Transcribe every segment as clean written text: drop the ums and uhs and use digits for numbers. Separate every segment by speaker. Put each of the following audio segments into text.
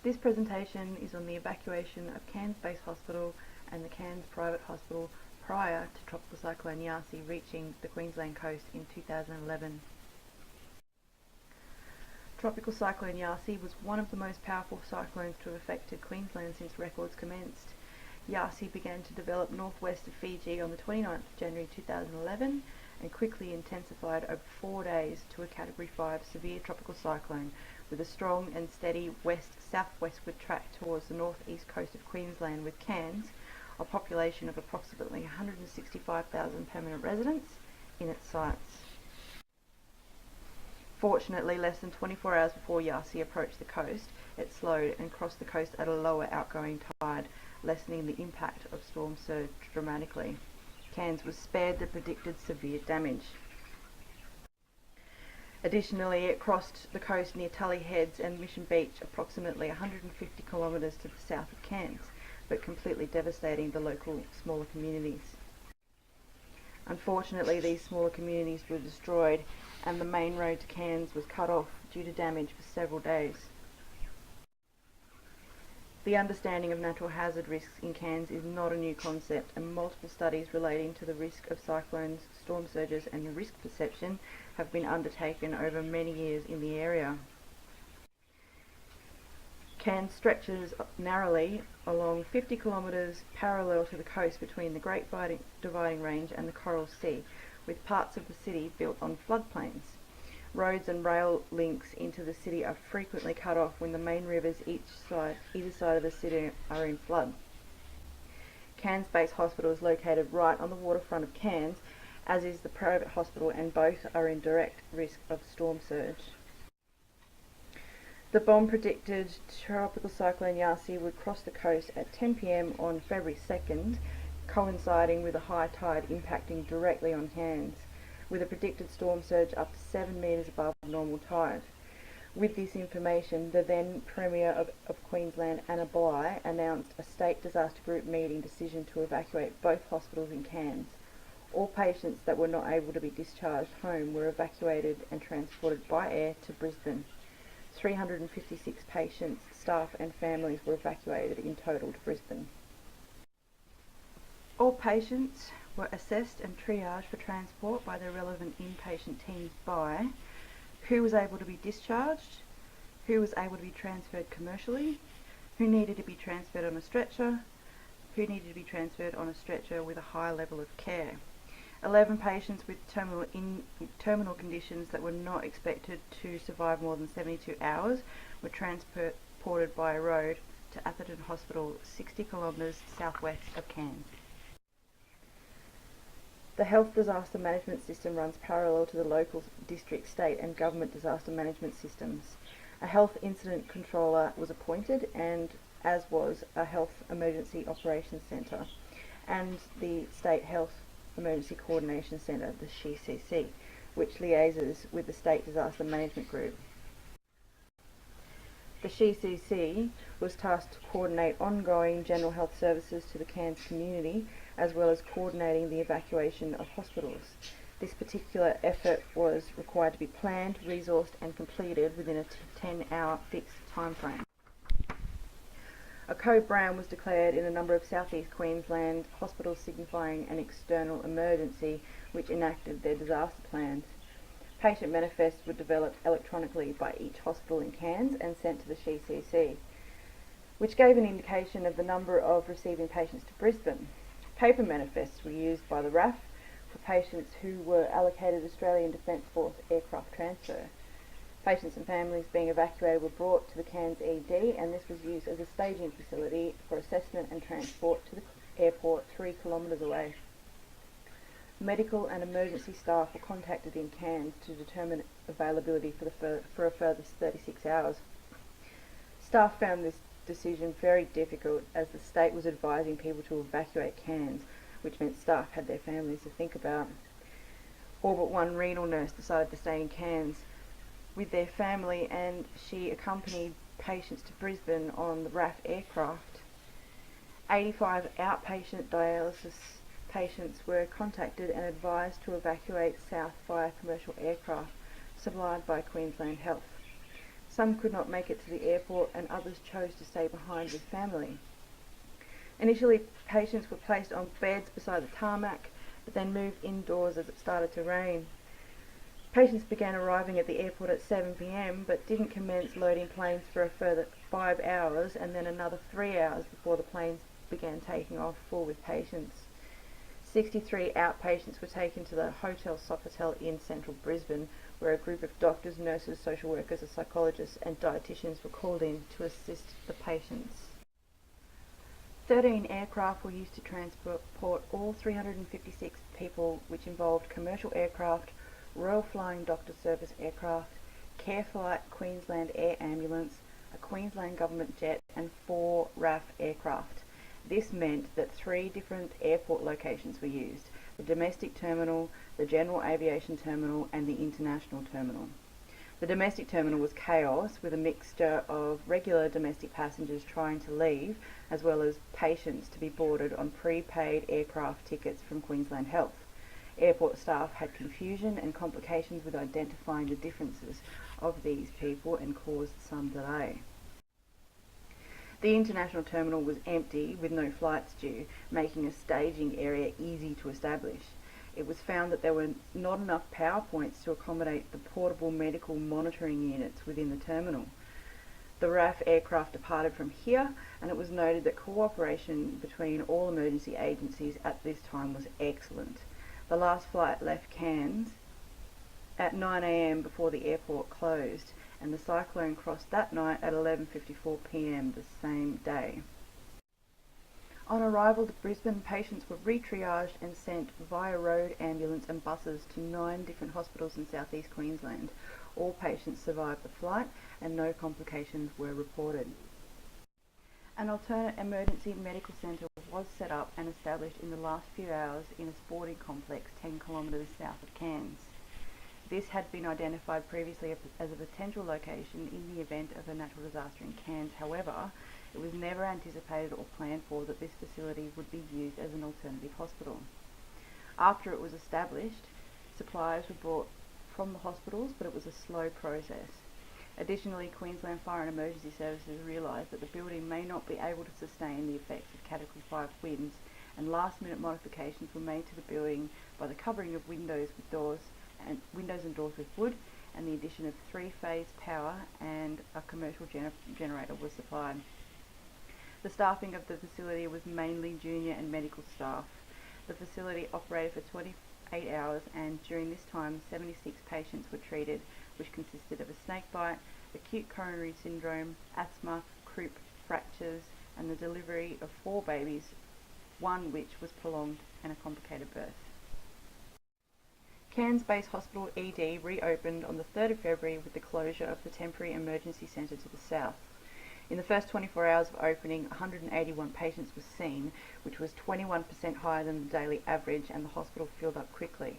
Speaker 1: This presentation is on the evacuation of Cairns Base Hospital and the Cairns Private Hospital prior to Tropical Cyclone Yasi reaching the Queensland coast in 2011. Tropical Cyclone Yasi was one of the most powerful cyclones to have affected Queensland since records commenced. Yasi began to develop northwest of Fiji on the 29th of January 2011 and quickly intensified over 4 days to a Category 5 severe tropical cyclone with a strong and steady west-southwestward track towards the northeast coast of Queensland, with Cairns, a population of approximately 165,000 permanent residents, in its sights. Fortunately, less than 24 hours before Yasi approached the coast, it slowed and crossed the coast at a lower outgoing tide, lessening the impact of storm surge dramatically. Cairns was spared the predicted severe damage. Additionally, it crossed the coast near Tully Heads and Mission Beach, approximately 150 kilometres to the south of Cairns, but completely devastating the local smaller communities. Unfortunately, these smaller communities were destroyed and the main road to Cairns was cut off due to damage for several days. The understanding of natural hazard risks in Cairns is not a new concept, and multiple studies relating to the risk of cyclones, storm surges and risk perception have been undertaken over many years in the area. Cairns stretches narrowly along 50 kilometres parallel to the coast between the Great Dividing Range and the Coral Sea, with parts of the city built on floodplains. Roads and rail links into the city are frequently cut off when the main rivers either side of the city are in flood. Cairns Base Hospital is located right on the waterfront of Cairns, as is the private hospital, and both are in direct risk of storm surge. The bomb predicted Tropical Cyclone Yasi would cross the coast at 10 p.m. on February 2nd, coinciding with a high tide impacting directly on Cairns, with a predicted storm surge up to 7 metres above normal tide. With this information, the then Premier of Queensland, Anna Bligh, announced a State Disaster Group meeting decision to evacuate both hospitals in Cairns. All patients that were not able to be discharged home were evacuated and transported by air to Brisbane. 356 patients, staff and families were evacuated in total to Brisbane. All patients were assessed and triaged for transport by the relevant inpatient teams by who was able to be discharged, who was able to be transferred commercially, who needed to be transferred on a stretcher, who needed to be transferred on a stretcher with a high level of care. 11 patients with terminal conditions that were not expected to survive more than 72 hours were transported by road to Atherton Hospital, 60 kilometres southwest of Cairns. The Health Disaster Management System runs parallel to the local, district, state and government disaster management systems. A health incident controller was appointed, and as was a Health Emergency Operations Centre and the State Health Emergency Coordination Centre, the TC, which liaises with the State Disaster Management Group. The TC was tasked to coordinate ongoing general health services to the Cairns community, as well as coordinating the evacuation of hospitals. This particular effort was required to be planned, resourced and completed within a 10-hour fixed timeframe. A code brown was declared in a number of southeast Queensland hospitals, signifying an external emergency, which enacted their disaster plans. Patient manifests were developed electronically by each hospital in Cairns and sent to the TC, which gave an indication of the number of receiving patients to Brisbane. Paper manifests were used by the RAF for patients who were allocated Australian Defence Force aircraft transfer. Patients and families being evacuated were brought to the Cairns ED, and this was used as a staging facility for assessment and transport to the airport 3 kilometres away. Medical and emergency staff were contacted in Cairns to determine availability for a further 36 hours. Staff found this decision very difficult, as the state was advising people to evacuate Cairns, which meant staff had their families to think about. All but one renal nurse decided to stay in Cairns with their family, and she accompanied patients to Brisbane on the RAF aircraft. 85 outpatient dialysis patients were contacted and advised to evacuate south via commercial aircraft supplied by Queensland Health. Some could not make it to the airport and others chose to stay behind with family. Initially, patients were placed on beds beside the tarmac, but then moved indoors as it started to rain. Patients began arriving at the airport at 7 p.m, but didn't commence loading planes for a further 5 hours and then another 3 hours before the planes began taking off full with patients. 63 outpatients were taken to the Hotel Sofitel in central Brisbane, where a group of doctors, nurses, social workers, psychologists and dietitians were called in to assist the patients. 13 aircraft were used to transport all 356 people, which involved commercial aircraft, Royal Flying Doctor Service aircraft, CareFlight Queensland Air Ambulance, a Queensland Government jet and 4 RAF aircraft. This meant that 3 different airport locations were used: the domestic terminal, the general aviation terminal and the international terminal. The domestic terminal was chaos, with a mixture of regular domestic passengers trying to leave, as well as patients to be boarded on prepaid aircraft tickets from Queensland Health. Airport staff had confusion and complications with identifying the differences of these people and caused some delay. The international terminal was empty, with no flights due, making a staging area easy to establish. It was found that there were not enough power points to accommodate the portable medical monitoring units within the terminal. The RAF aircraft departed from here, and it was noted that cooperation between all emergency agencies at this time was excellent. The last flight left Cairns at 9 a.m. before the airport closed, and the cyclone crossed that night at 11:54 p.m. the same day. On arrival to Brisbane, patients were re-triaged and sent via road, ambulance and buses to 9 different hospitals in southeast Queensland. All patients survived the flight and no complications were reported. An alternate emergency medical centre was set up and established in the last few hours in a sporting complex 10 kilometres south of Cairns. This had been identified previously as a potential location in the event of a natural disaster in Cairns. However, it was never anticipated or planned for that this facility would be used as an alternative hospital. After it was established, supplies were brought from the hospitals, but it was a slow process. Additionally, Queensland Fire and Emergency Services realised that the building may not be able to sustain the effects of Category 5 winds, and last-minute modifications were made to the building by the covering of windows and doors with wood, and the addition of 3-phase power and a commercial generator was supplied. The staffing of the facility was mainly junior and medical staff. The facility operated for 28 hours, and during this time 76 patients were treated, which consisted of a snake bite, acute coronary syndrome, asthma, croup, fractures and the delivery of 4 babies, one which was prolonged and a complicated birth. Cairns Base Hospital ED reopened on the 3rd of February with the closure of the temporary emergency centre to the south. In the first 24 hours of opening, 181 patients were seen, which was 21% higher than the daily average, and the hospital filled up quickly.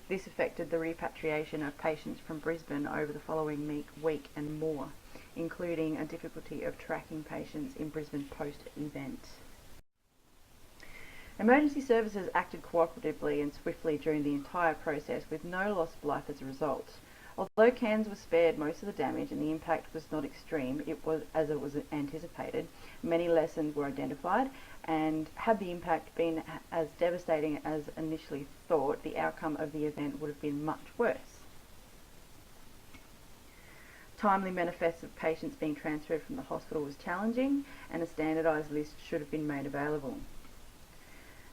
Speaker 1: This affected the repatriation of patients from Brisbane over the following week and more, including a difficulty of tracking patients in Brisbane post-event. Emergency services acted cooperatively and swiftly during the entire process, with no loss of life as a result. Although Cairns was spared most of the damage and the impact was not extreme, as it was anticipated, many lessons were identified, and had the impact been as devastating as initially thought, the outcome of the event would have been much worse. Timely manifests of patients being transferred from the hospital was challenging, and a standardised list should have been made available.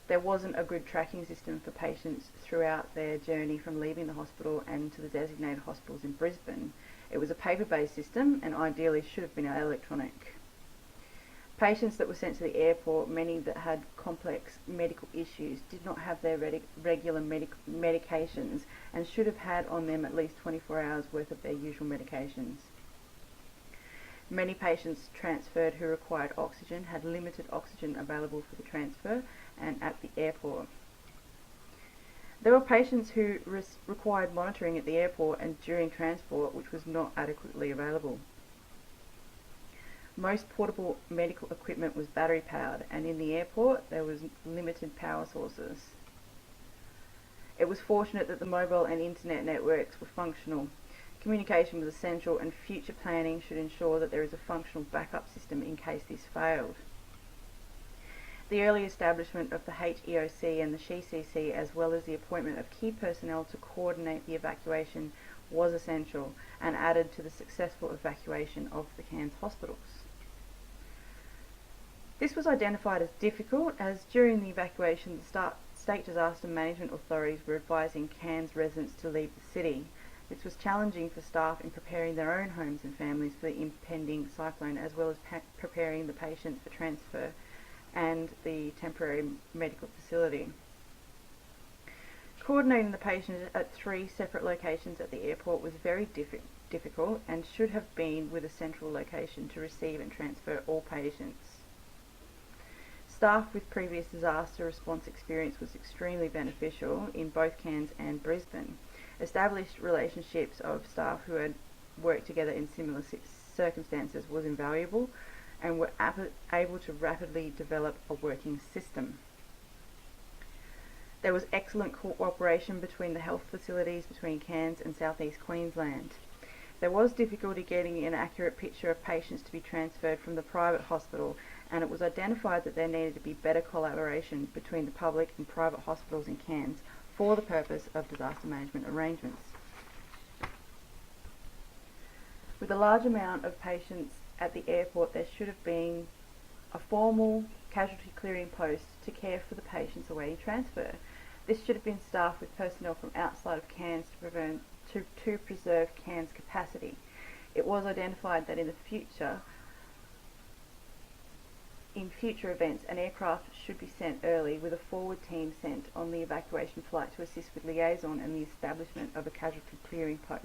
Speaker 1: There wasn't a good tracking system for patients throughout their journey from leaving the hospital and to the designated hospitals in Brisbane. It was a paper-based system and ideally should have been electronic. Patients that were sent to the airport, many that had complex medical issues, did not have their regular medications and should have had on them at least 24 hours worth of their usual medications. Many patients transferred who required oxygen had limited oxygen available for the transfer and at the airport. There were patients who required monitoring at the airport and during transport, which was not adequately available. Most portable medical equipment was battery powered, and in the airport there was limited power sources. It was fortunate that the mobile and internet networks were functional. Communication was essential, and future planning should ensure that there is a functional backup system in case this failed. The early establishment of the HEOC and the SHECC, as well as the appointment of key personnel to coordinate the evacuation, was essential and added to the successful evacuation of the Cairns hospitals. This was identified as difficult, as during the evacuation the state disaster management authorities were advising Cairns residents to leave the city. This was challenging for staff in preparing their own homes and families for the impending cyclone, as well as preparing the patients for transfer and the temporary medical facility. Coordinating the patients at 3 separate locations at the airport was very difficult and should have been with a central location to receive and transfer all patients. Staff with previous disaster response experience was extremely beneficial in both Cairns and Brisbane. Established relationships of staff who had worked together in similar circumstances was invaluable, and were able to rapidly develop a working system. There was excellent cooperation between the health facilities between Cairns and South East Queensland. There was difficulty getting an accurate picture of patients to be transferred from the private hospital, and it was identified that there needed to be better collaboration between the public and private hospitals in Cairns for the purpose of disaster management arrangements. With a large amount of patients at the airport, there should have been a formal casualty clearing post to care for the patients awaiting transfer. This should have been staffed with personnel from outside of Cairns to preserve Cairns capacity. It was identified that in future events, an aircraft should be sent early with a forward team sent on the evacuation flight to assist with liaison and the establishment of a casualty clearing post.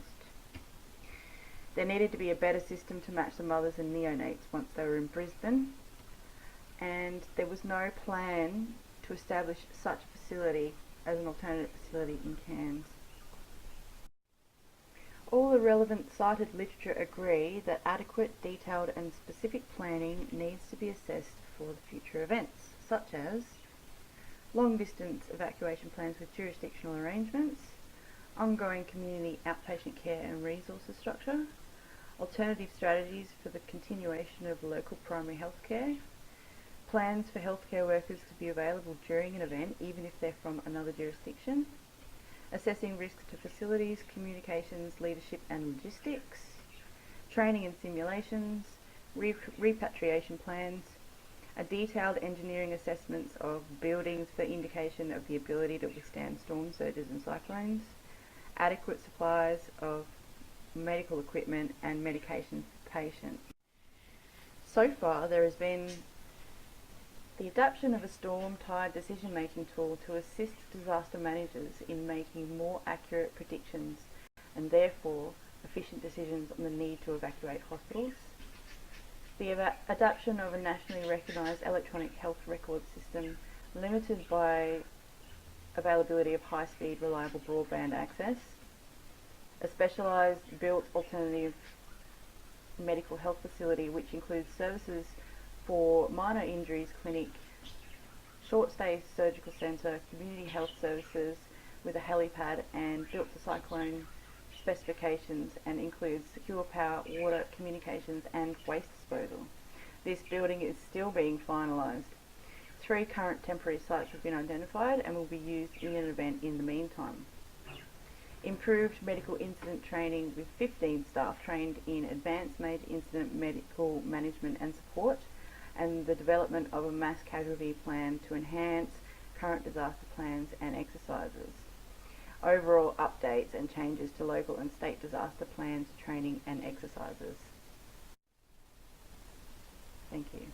Speaker 1: There needed to be a better system to match the mothers and neonates once they were in Brisbane, and there was no plan to establish such a facility as an alternative facility in Cairns. All the relevant cited literature agree that adequate, detailed and specific planning needs to be assessed for the future events, such as long-distance evacuation plans with jurisdictional arrangements, ongoing community outpatient care and resources structure, alternative strategies for the continuation of local primary health care, plans for healthcare workers to be available during an event even if they're from another jurisdiction, assessing risks to facilities, communications, leadership and logistics, training and simulations, repatriation plans, a detailed engineering assessments of buildings for indication of the ability to withstand storm surges and cyclones, adequate supplies of medical equipment and medication for patients. So far, there has been the adoption of a storm-tide decision-making tool to assist disaster managers in making more accurate predictions and therefore efficient decisions on the need to evacuate hospitals. The adoption of a nationally recognised electronic health record system limited by availability of high-speed, reliable broadband access. A specialised built alternative medical health facility which includes services for minor injuries clinic, short stay surgical centre, community health services with a helipad and built to cyclone specifications, and includes secure power, water, communications and waste disposal. This building is still being finalised. 3 current temporary sites have been identified and will be used in an event in the meantime. Improved medical incident training with 15 staff trained in advanced major incident medical management and support, and the development of a mass casualty plan to enhance current disaster plans and exercises. Overall updates and changes to local and state disaster plans, training and exercises. Thank you.